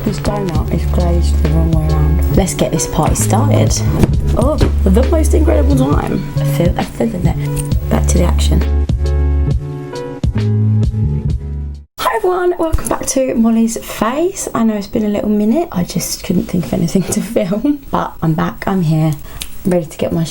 This donut is glazed the wrong way around. Let's get this party started. Oh, the most incredible time. Back to the action. Hi everyone, welcome back to Molly's Face. I know it's been a little minute. I just couldn't think of anything to film, but I'm back, I'm here, ready to get my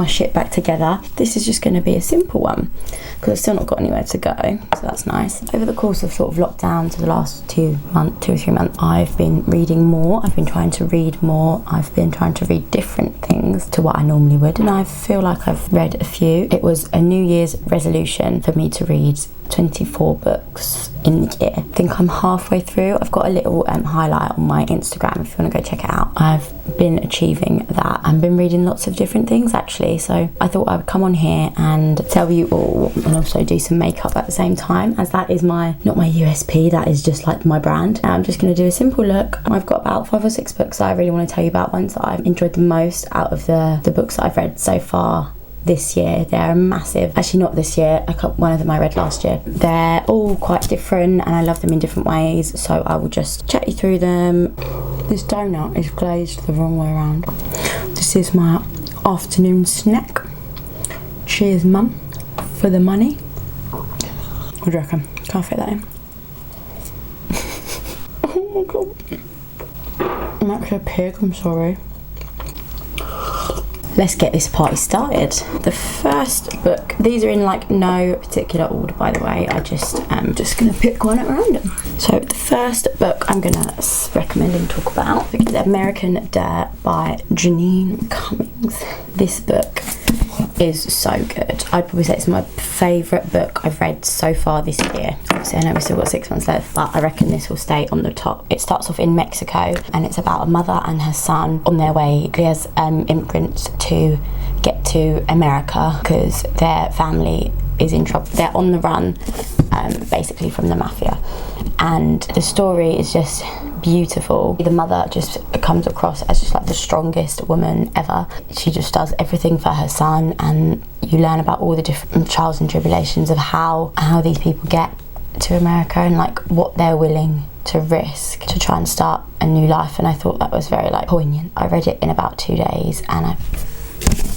shit back together. This is just going to be a simple one because I've still not got anywhere to go, so that's nice. Over the course of sort of lockdown to the last 2 or 3 months, I've been reading more. I've been trying to read more. I've been trying to read different things to what I normally would, and I feel like I've read a few. It was a New Year's resolution for me to read 24 books in the year. I think I'm halfway through. I've got a little highlight on my Instagram if you want to go check it out. I've been achieving that and been reading lots of different things actually, so I thought I would come on here and tell you all and also do some makeup at the same time, as that is not my USP, that is just like my brand. I'm just going to do a simple look. I've got about 5 or 6 books that I really want to tell you about, ones that I've enjoyed the most out of the books that I've read so far this year. They're massive. Actually, not this year. One of them I read last year. They're all quite different and I love them in different ways, so I will just chat you through them. This donut is glazed the wrong way around. This is my afternoon snack. Cheers, mum, for the money. What do you reckon? Can I fit that in? Oh my god. I'm actually a pig, I'm sorry. Let's get this party started. The first book, these are in like no particular order by the way, I'm just gonna pick one at random. So the first book I'm gonna recommend and talk about is The American Dirt by Janine Cummings. This book is so good. I'd probably say it's my favourite book I've read so far this year. Obviously I know we've still got 6 months left, but I reckon this will stay on the top. It starts off in Mexico and it's about a mother and her son on their way as immigrants to get to America because their family is in trouble. They're on the run basically from the mafia, and the story is just beautiful. The mother just comes across as just like the strongest woman ever. She just does everything for her son, and you learn about all the different trials and tribulations of how these people get to America and like what they're willing to risk to try and start a new life. And I thought that was very like poignant. I read it in about 2 days and I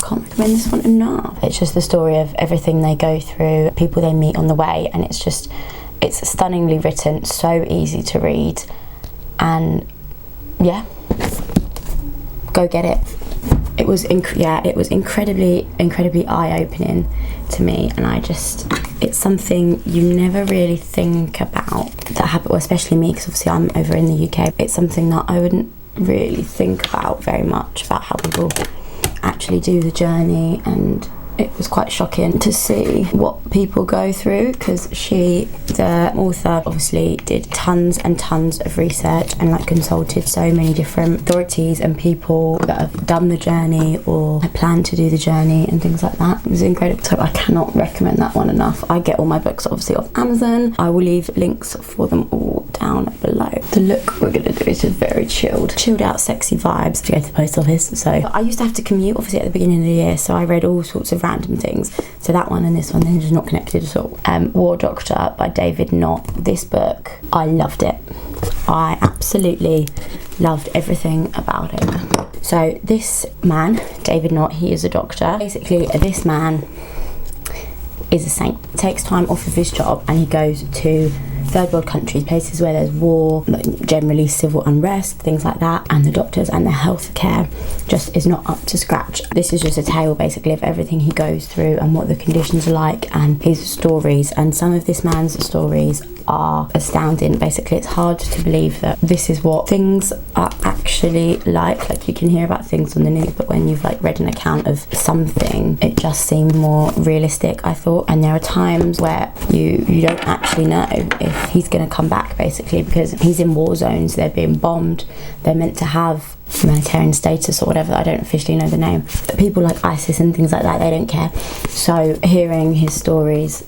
can't recommend this one enough. It's just the story of everything they go through, people they meet on the way, and it's stunningly written, so easy to read, and yeah, go get it. It was incredibly eye-opening to me, and it's something you never really think about that happen, well, especially me because obviously I'm over in the UK. It's something that I wouldn't really think about very much, about how people actually do the journey, and it was quite shocking to see what people go through because the author, obviously did tons and tons of research and like consulted so many different authorities and people that have done the journey or plan to do the journey and things like that. It was incredible, so I cannot recommend that one enough. I get all my books obviously off Amazon. I will leave links for them all down below. The look we're gonna do is just very chilled out, sexy vibes to go to the post office. So I used to have to commute obviously at the beginning of the year, so I read all sorts of random things. So that one and this one, they're just not connected at all. War Doctor by David Knott. This book, I loved it. I absolutely loved everything about it. So this man, David Knott, he is a doctor. Basically, this man is a saint. Takes time off of his job and he goes to third world countries, places where there's war, generally civil unrest, things like that, and the doctors and the health care just is not up to scratch. This is just a tale basically of everything he goes through and what the conditions are like and his stories, and some of this man's stories are astounding. Basically, it's hard to believe that this is what things are actually like you can hear about things on the news, but when you've like read an account of something, it just seemed more realistic, I thought. And there are times where you don't actually know if he's going to come back, basically, because he's in war zones, they're being bombed, they're meant to have humanitarian status or whatever, I don't officially know the name, but people like ISIS and things like that, they don't care. So hearing his stories,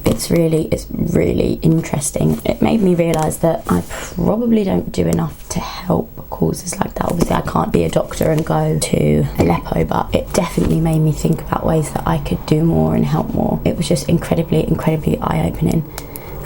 it's really interesting. It made me realise that I probably don't do enough to help causes like that. Obviously I can't be a doctor and go to Aleppo, but it definitely made me think about ways that I could do more and help more. It was just incredibly eye-opening.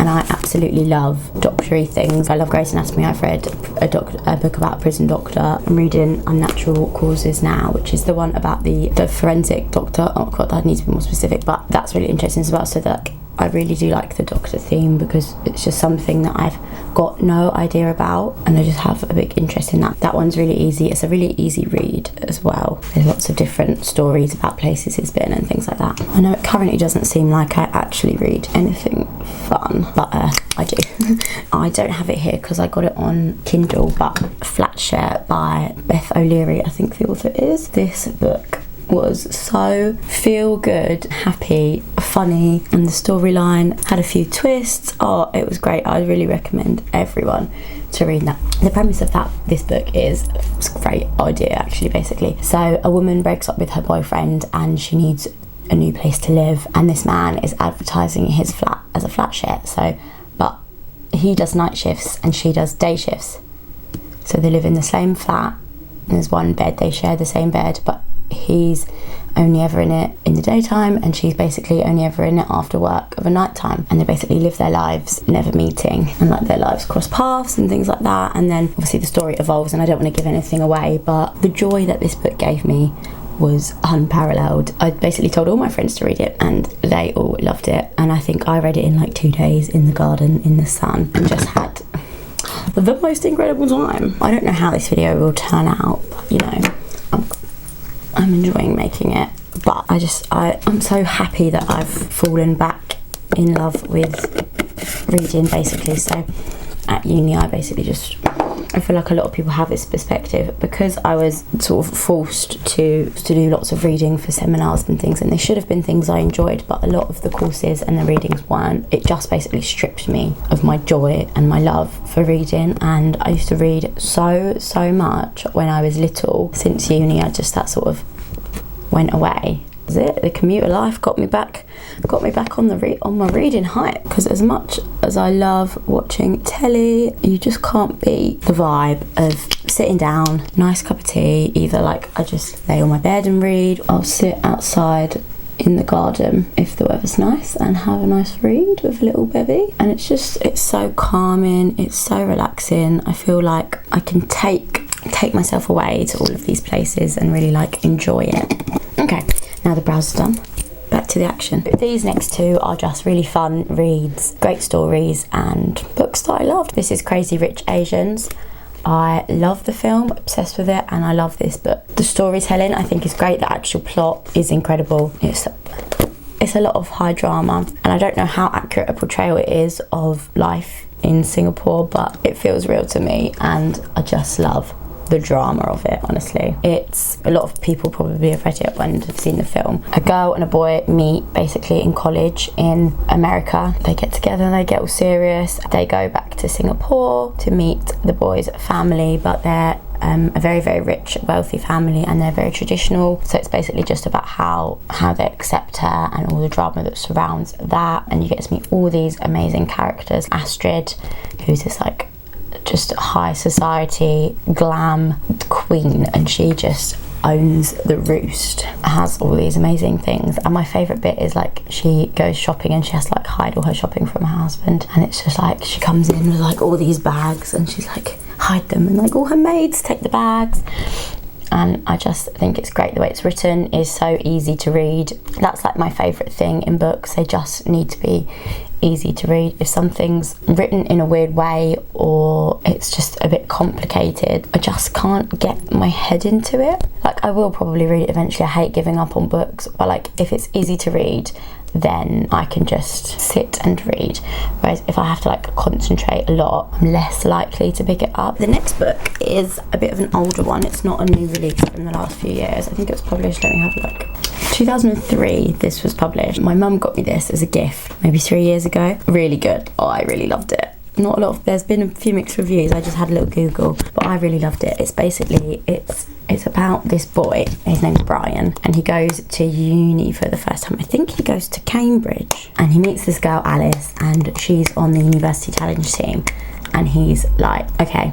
and I absolutely love doctory things. I love Grey's Anatomy. I've read a book about a prison doctor. I'm reading Unnatural Causes now, which is the one about the forensic doctor. Oh god, that needs to be more specific, but that's really interesting as well. So that I really do like the doctor theme, because it's just something that I've got no idea about, and I just have a big interest in that. That one's really easy. It's a really easy read as well. There's lots of different stories about places it's been and things like that. I know it currently doesn't seem like I actually read anything fun, but I do. I don't have it here because I got it on Kindle, but Flatshare by Beth O'Leary, I think the author is. This book was so feel good, happy, funny, and the storyline had a few twists. Oh, it was great. I really recommend everyone to read that. The premise of this book is, it's a great idea actually, basically. So a woman breaks up with her boyfriend and she needs a new place to live, and this man is advertising his flat as a flat share. So, but he does night shifts and she does day shifts. So they live in the same flat, and there's one bed, they share the same bed, but he's only ever in it in the daytime and she's basically only ever in it after work of a night time, and they basically live their lives never meeting, and like their lives cross paths and things like that. And then obviously the story evolves, and I don't want to give anything away, but the joy that this book gave me was unparalleled. I basically told all my friends to read it and they all loved it, and I think I read it in like 2 days in the garden in the sun and just had the most incredible time. I don't know how this video will turn out, but you know, I'm enjoying making it, but I'm so happy that I've fallen back in love with reading, basically. So at uni I feel like a lot of people have this perspective, because I was sort of forced to do lots of reading for seminars and things, and they should have been things I enjoyed, but a lot of the courses and the readings weren't. It just basically stripped me of my joy and my love for reading, and I used to read so much when I was little. Since uni that sort of went away. The commuter life got me back on my reading hype, because as much as I love watching telly, you just can't beat the vibe of sitting down, nice cup of tea. Either like I just lay on my bed and read, I'll sit outside in the garden if the weather's nice and have a nice read with a little bevy, and it's so calming, it's so relaxing. I feel like I can take myself away to all of these places and really like enjoy it. Okay, now the browser's done, back to the action. These next two are just really fun reads, great stories, and books that I loved. This is Crazy Rich Asians. I love the film, obsessed with it, and I love this book. The storytelling I think is great, the actual plot is incredible. It's a lot of high drama, and I don't know how accurate a portrayal it is of life in Singapore, but it feels real to me, and I just love the drama of it, honestly. It's a lot of people probably have read it and have seen the film. A girl and a boy meet basically in college in America. They get together and they get all serious. They go back to Singapore to meet the boy's family, but they're a very, very rich, wealthy family, and they're very traditional. So it's basically just about how they accept her and all the drama that surrounds that. And you get to meet all these amazing characters. Astrid, who's this like just high society glam queen, and she just owns the roost, has all these amazing things. And my favourite bit is like she goes shopping and she has to like hide all her shopping from her husband, and it's just like she comes in with like all these bags and she's like hide them, and like all her maids take the bags. And I just think it's great. The way it's written is so easy to read. That's like my favourite thing in books. They just need to be easy to read. If something's written in a weird way or it's just a bit complicated, I just can't get my head into it. Like I will probably read it eventually. I hate giving up on books, but like if it's easy to read, then I can just sit and read. Whereas if I have to like concentrate a lot, I'm less likely to pick it up. The next book is a bit of an older one. It's not a new release from the last few years. I think it was published, let me have a look, 2003 this was published. My mum got me this as a gift maybe 3 years ago. Really good. Oh, I really loved it. Not a lot of, there's been a few mixed reviews, I just had a little Google, but I really loved it. It's basically, it's about this boy, his name's Brian, and he goes to uni for the first time. I think he goes to Cambridge, and he meets this girl Alice, and she's on the university challenge team, and he's like, okay,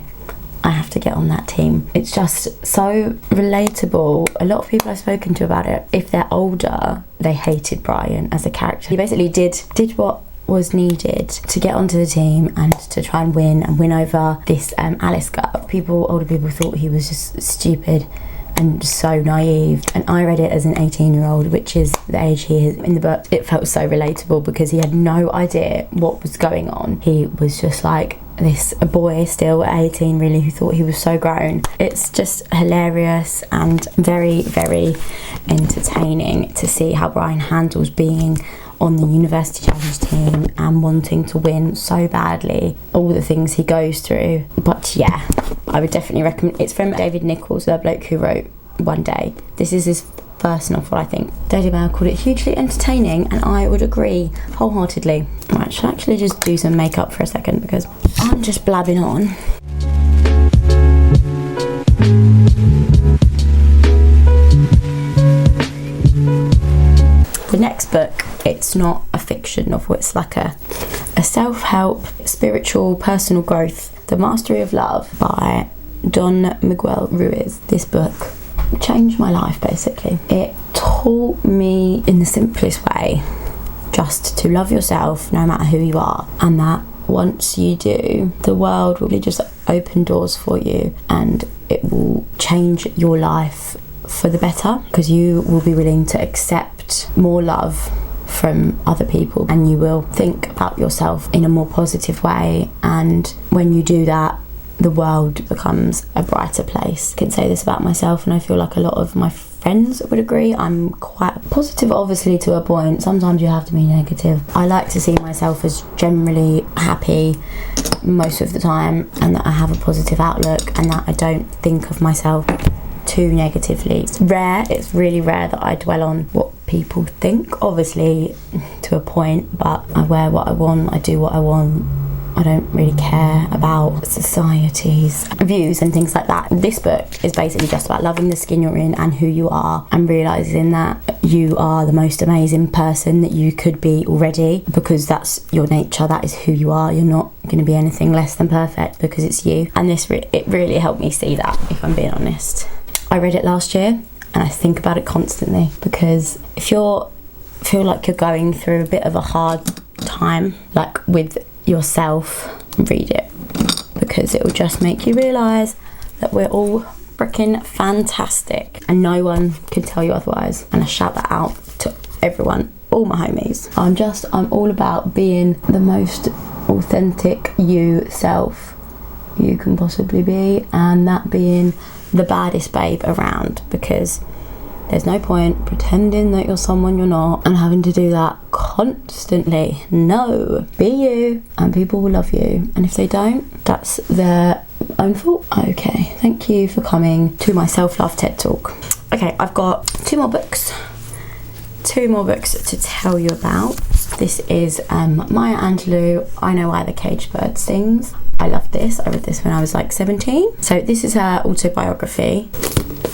I have to get on that team. It's just so relatable. A lot of people I've spoken to about it, if they're older, they hated Brian as a character. He basically did what was needed to get onto the team and to try and win over this Alice girl. Older people thought he was just stupid and so naive, and I read it as an 18-year-old, which is the age he is in the book. It felt so relatable because he had no idea what was going on. He was just like this boy still at 18 really, who thought he was so grown. It's just hilarious and very, very entertaining to see how Brian handles being on the University Challenge team and wanting to win so badly, all the things he goes through. But yeah, I would definitely recommend. It's from David Nichols, the bloke who wrote One Day. This is his first novel, I think. Daily Mail called it hugely entertaining, and I would agree wholeheartedly. Right, I should actually just do some makeup for a second because I'm just blabbing on. The next book, it's not a fiction novel, it's like a self-help, spiritual, personal growth, The Mastery of Love by Don Miguel Ruiz. This book changed my life, basically. It taught me in the simplest way just to love yourself no matter who you are, and that once you do, the world will just open doors for you and it will change your life for the better, because you will be willing to accept more love from other people and you will think about yourself in a more positive way, and when you do that, the world becomes a brighter place. I can say this about myself, and I feel like a lot of my friends would agree. I'm quite positive, obviously, to a point. Sometimes you have to be negative. I like to see myself as generally happy most of the time, and that I have a positive outlook, and that I don't think of myself too negatively. It's really rare that I dwell on what people think, obviously to a point, but I wear what I want, I do what I want. I don't really care about society's views and things like that. This book is basically just about loving the skin you're in and who you are, and realising that you are the most amazing person that you could be already, because that's your nature, that is who you are. You're not going to be anything less than perfect because it's you. And it really helped me see that, if I'm being honest. I read it last year and I think about it constantly, because if you feel like you're going through a bit of a hard time, like with yourself, read it, because it will just make you realise that we're all freaking fantastic and no one can tell you otherwise. And I shout that out to everyone, all my homies. I'm all about being the most authentic self you can possibly be, and that being the baddest babe around, because there's no point pretending that you're someone you're not and having to do that constantly. No, be you and people will love you, and if they don't, that's their own fault. Okay, thank you for coming to my self-love TED Talk. Okay, I've got two more books to tell you about. This is Maya Angelou, I Know Why the Caged Bird Sings. I love this. I read this when I was like 17. So this is her autobiography.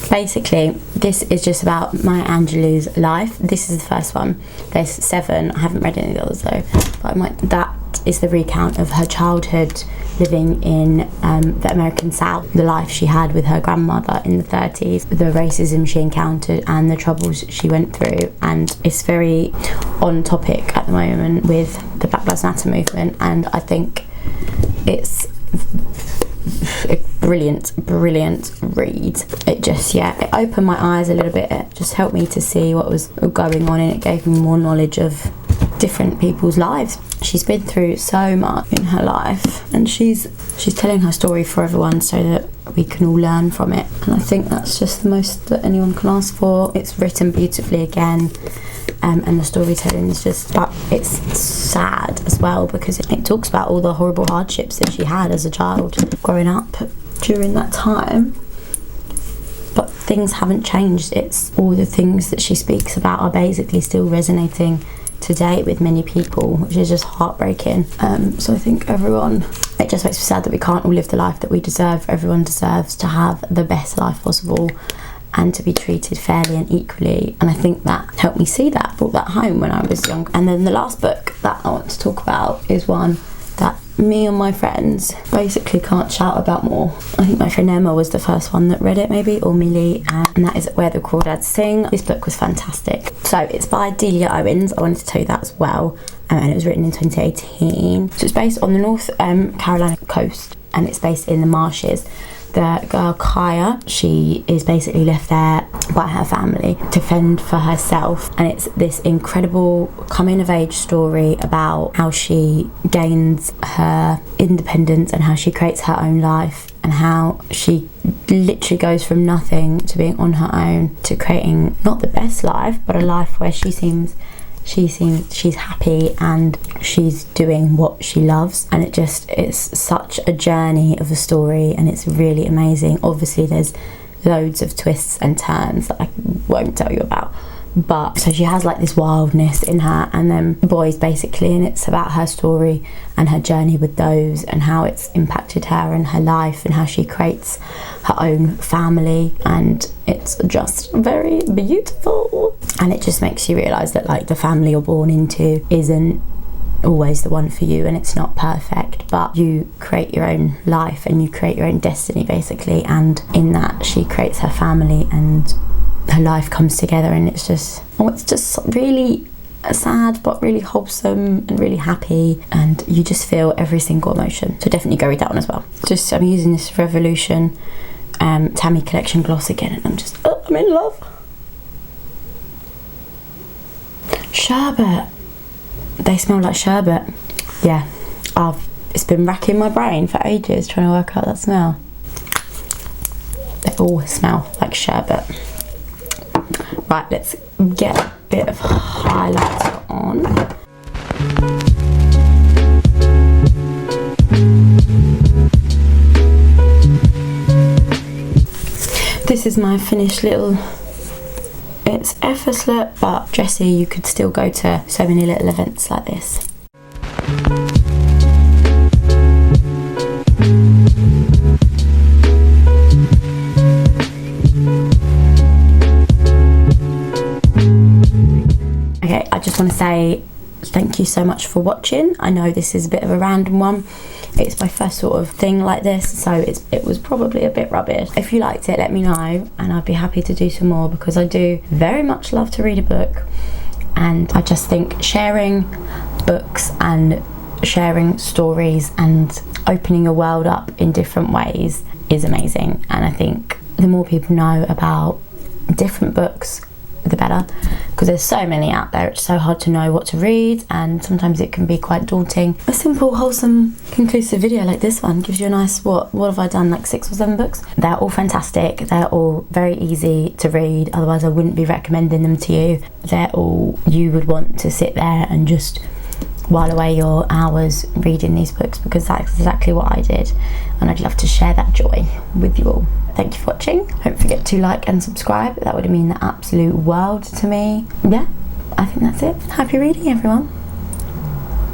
Basically, this is just about Maya Angelou's life. This is the first one. There's 7. I haven't read any of the others though. But that is the recount of her childhood living in the American South, the life she had with her grandmother in the 30s, the racism she encountered and the troubles she went through. And it's very on topic at the moment with the Black Lives Matter movement, and I think it's a brilliant read. It opened my eyes a little bit. It just helped me to see what was going on, and it gave me more knowledge of different people's lives. She's been through so much in her life, and she's telling her story for everyone so that we can all learn from it, and I think that's just the most that anyone can ask for. It's written beautifully again, and the storytelling is just, but it's sad as well, because it talks about all the horrible hardships that she had as a child growing up during that time. But things haven't changed. It's all the things that she speaks about are basically still resonating today with many people, which is just heartbreaking. So I think it just makes me sad that we can't all live the life that we deserve. Everyone deserves to have the best life possible and to be treated fairly and equally, and I think that helped me see that, brought that home when I was young. And then the last book that I want to talk about is one that me and my friends basically can't shout about more. I think my friend Emma was the first one that read it, maybe, or Millie, and that is Where the Crawdads Sing. This book was fantastic. So it's by DUI Wins. I wanted to tell you that as well. And it was written in 2018. So it's based on the North Carolina coast, and it's based in the marshes. The girl Kaya, she is basically left there by her family to fend for herself, and it's this incredible coming of age story about how she gains her independence and how she creates her own life, and how she literally goes from nothing to being on her own to creating not the best life, but a life where she seems she's happy and she's doing what she loves. And it's such a journey of a story, and it's really amazing. Obviously there's loads of twists and turns that I won't tell you about, but so she has like this wildness in her, and then boys basically, and it's about her story and her journey with those, and how it's impacted her and her life, and how she creates her own family. And it's just very beautiful, and it just makes you realise that like the family you're born into isn't always the one for you, and it's not perfect, but you create your own life and you create your own destiny basically. And in that, she creates her family and her life comes together, and it's just really sad but really wholesome and really happy, and you just feel every single emotion. So definitely go read that one as well. I'm using this Revolution Tammy Collection gloss again, and I'm in love. Sherbet. They smell like sherbet. Yeah, it's been racking my brain for ages trying to work out that smell. They all smell like sherbet. Right, let's get a bit of highlighter on. This is my finished little, it's effortless, but dressy. You could still go to so many little events like this. Okay, I just want to say thank you so much for watching. I know this is a bit of a random one. It's my first sort of thing like this, so it was probably a bit rubbish. If you liked it, let me know, and I'd be happy to do some more, because I do very much love to read a book, and I just think sharing books and sharing stories and opening your world up in different ways is amazing. And I think the more people know about different books, the better, because there's so many out there. It's so hard to know what to read, and sometimes it can be quite daunting. A simple, wholesome, conclusive video like this one gives you a nice, what have I done, like 6 or 7 books? They're all fantastic. They're all very easy to read, otherwise I wouldn't be recommending them to you. They're all, you would want to sit there and just while away your hours reading these books, because that's exactly what I did, and I'd love to share that joy with you all. Thank you for watching. Don't forget to like and subscribe. That would mean the absolute world to me. Yeah, I think that's it. Happy reading, everyone.